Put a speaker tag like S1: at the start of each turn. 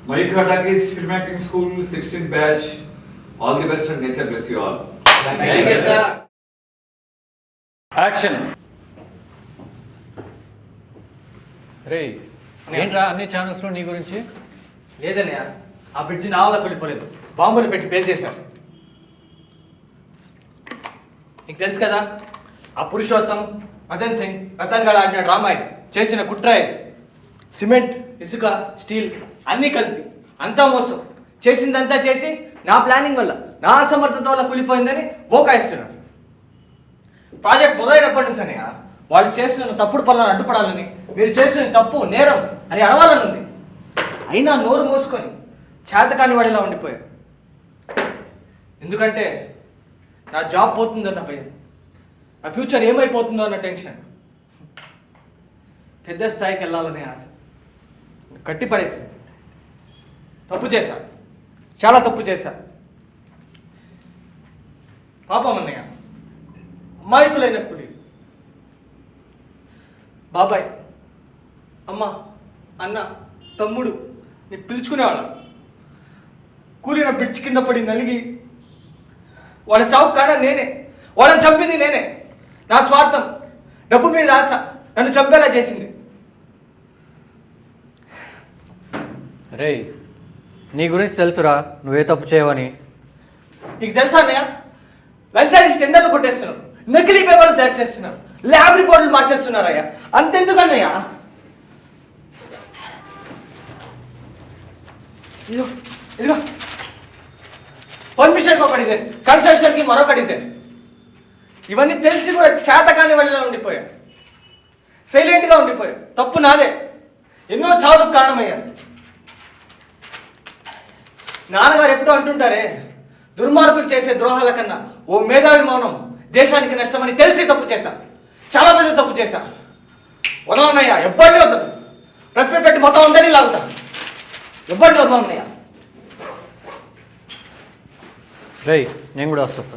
S1: Mayur Khatakis Film Acting School 16th batch. All the best and nature bless you all.
S2: Thank you, sir.
S3: Action. రే ఏంట్రా అన్ని ఛానల్స్లో నీ గురించి?
S2: లేదన్నయ్య, ఆ బ్రిడ్జి నా వల్ల కూలిపోలేదు, బాంబులు పెట్టి పేల్చేశాం. నీకు తెలుసు కదా, ఆ పురుషోత్తం, మదన్ సింగ్, రతన్ గఢ్ ఆడిన డ్రామా ఇది, చేసిన కుట్ర ఇది. సిమెంట్, ఇసుక, స్టీల్ అన్నీ కల్తీ, అంతా మోసం. చేసిందంతా చేసి నా ప్లానింగ్ వల్ల, నా అసమర్థత వల్ల కూలిపోయిందని బోకాయిస్తున్నాడు. ప్రాజెక్ట్ మొదలైనప్పటి నుంచి అన్నయ్య, వాళ్ళు చేస్తున్న తప్పుడు పనులను అడ్డుపడాలని, మీరు చేస్తున్న తప్పు నేరం అని అడవాలని ఉంది. అయినా నోరు మోసుకొని చేతకాని వాడిలా ఉండిపోయారు. ఎందుకంటే నా జాబ్ పోతుందన్న భయం, నా ఫ్యూచర్ ఏమైపోతుందో అన్న టెన్షన్, పెద్ద స్థాయికి వెళ్ళాలనే ఆశ కట్టిపడేసింది. తప్పు చేశా, చాలా తప్పు చేశా. పాపం అన్నయ్య, అమాయకులైన కూలి బాబాయ్, అమ్మ, అన్న, తమ్ముడు నీ పిలుచుకునేవాళ్ళం. కూలిన బ్రిడ్జ్ కింద పడి నలిగి వాళ్ళ చావు కాడ నేనే, వాళ్ళని చంపింది నేనే. నా స్వార్థం, డబ్బు మీద ఆశ నన్ను చంపేలా చేసింది.
S3: రే నీ గురించి తెలుసురా, నువ్వే తప్పు చేయవని.
S2: నీకు తెలుసా అన్నయ్య, లంచానికి టెండర్లు కొట్టేస్తున్నాం, నకిలీ పేపర్లు తయారు చేస్తున్నారు, ల్యాబ్ రిపోర్ట్లు మార్చేస్తున్నారయ్యా. అంతెందుకు అన్నయ్య, ఇదిగో ఇదిగో పర్మిషన్కి ఒక డిజైన్, కన్స్ట్రక్షన్కి మరొక డిజైన్. ఇవన్నీ తెలిసి కూడా చేతకాని వాళ్ళలో ఉండిపోయా, సైలెంట్గా ఉండిపోయా. తప్పు నాదే, ఎన్నో చావులకు కారణమయ్యాను. నాన్నగారు ఎప్పుడూ అంటుంటారే, దుర్మార్గులు చేసే ద్రోహాల కన్నా ఓ మేధావి మౌనం దేశానికి నష్టమని తెలిసి తప్పు చేశా, చాలా పెద్ద తప్పు చేశా. వదలన్నయ్య, ఎవ్వరిని వదలదు. ప్రెస్ మీట్ పెట్టి మొత్తం అందరినీ లాగుతా, ఎవ్వరిని వదలన్నయ్య.
S3: రే నేను కూడా వస్తా.